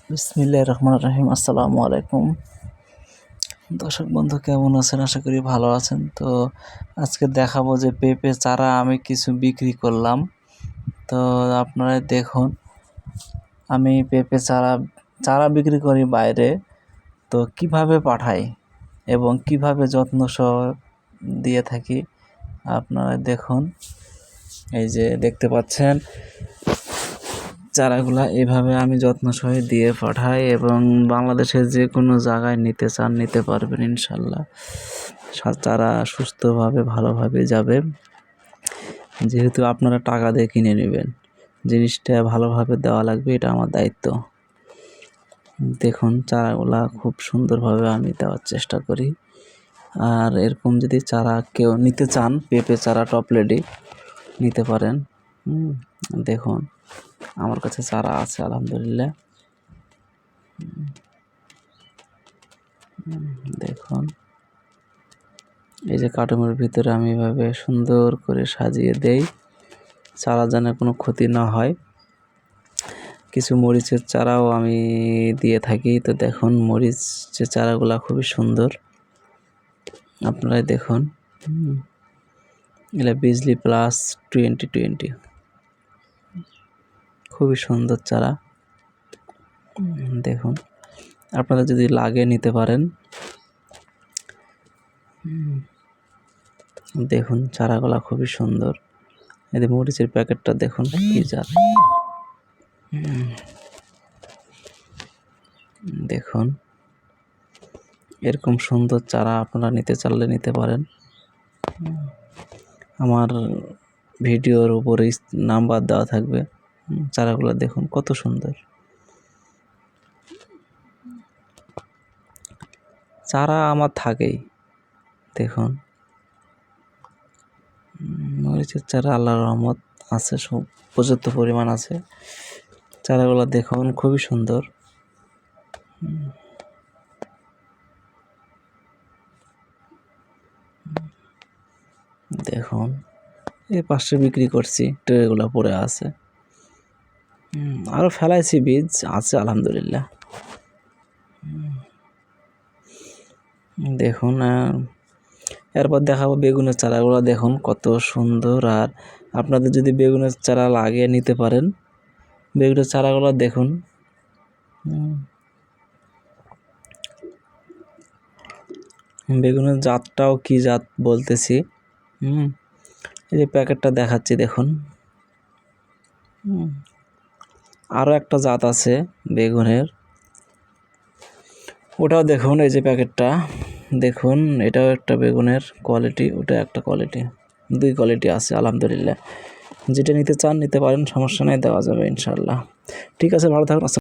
বিসমিল্লাহির রহমানির রহিম। আসসালামু আলাইকুম দর্শক বন্ধু, কেমন আছেন? আশা করি ভালো আছেন। তো আজকে দেখাবো যে পেঁপে চারা আমি কিছু বিক্রি করলাম। তো আপনারা দেখুন, আমি পেঁপে চারা বিক্রি করি বাইরে। তো কিভাবে পাঠাই এবং কিভাবে যত্ন সহ দিয়ে থাকি আপনারা দেখুন। এই যে দেখতে পাচ্ছেন চারাগুলা এভাবে আমি যত্ন সহ দিয়ে পাঠাই এবং বাংলাদেশের যে কোনো জায়গায় নিতে চান নিতে পারবেন ইনশাল্লাহ। চারা সুস্থভাবে ভালোভাবে যাবে, যেহেতু আপনারা টাকা দিয়ে কিনে নেবেন, জিনিসটা ভালোভাবে দেওয়া লাগবে, এটা আমার দায়িত্ব। দেখুন চারাগুলা খুব সুন্দরভাবে আমি দেওয়ার চেষ্টা করি। আর এরকম যদি চারা কেউ নিতে চান, পেঁপে চারা টপলেডি নিতে পারেন। দেখুন আমার কাছে চারা আছে আলহামদুলিল্লাহ। দেখুন এই যে কার্টুনের ভিতরে আমি এভাবে সুন্দর করে সাজিয়ে দেই, চারা যেন কোনো ক্ষতি না হয়। কিছু মরিচের চারাও আমি দিয়ে থাকি। তো দেখুন মরিচের চারাগুলা খুবই সুন্দর, আপনারাই দেখুন। এগুলা বিজলি প্লাস 2020 খুবই সুন্দর চারা। দেখুন আপনারা যদি লাগে নিতে পারেন। দেখুন চারাগুলা খুবই সুন্দর। এই মরিচের প্যাকেটটা দেখুন কি জাত। দেখুন এরকম সুন্দর চারা আপনারা নিতে চাইলে নিতে পারেন। আমার ভিডিওর উপরে নাম্বার দেওয়া থাকবে। চারাগুলো দেখুন কত সুন্দর। চারা আমার থাকেই। দেখুন মরিচের চারা আল্লাহর রহমত আছে, সব পর্যাপ্ত পরিমাণ আছে। চারাগুলো দেখুন খুবই সুন্দর। দেখুন এই পাশে বিক্রি করছি, ট্রেগুলো পড়ে আছে। আরও ফেলাইছি, বীজ আছে আলহামদুলিল্লাহ। দেখুন এরপর দেখাবো বেগুনের চারাগুলো। দেখুন কত সুন্দর। আর আপনাদের যদি বেগুনের চারা লাগে নিতে পারেন। বেগুনের চারাগুলো দেখুন। বেগুনের জাতটাও কি জাত বলতেছি। এই যে প্যাকেটটা দেখাচ্ছি দেখুন। আরও একটা জাত আছে বেগুনের, ওটাও দেখুন। এই যে প্যাকেটটা দেখুন, এটাও একটা বেগুনের কোয়ালিটি, ওটা একটা কোয়ালিটি, দুই কোয়ালিটি আছে আলহামদুলিল্লাহ। যেটা নিতে চান নিতে পারেন, সমস্যা নেই, দেওয়া যাবে ইনশাল্লাহ। ঠিক আছে, ভালো থাকুন।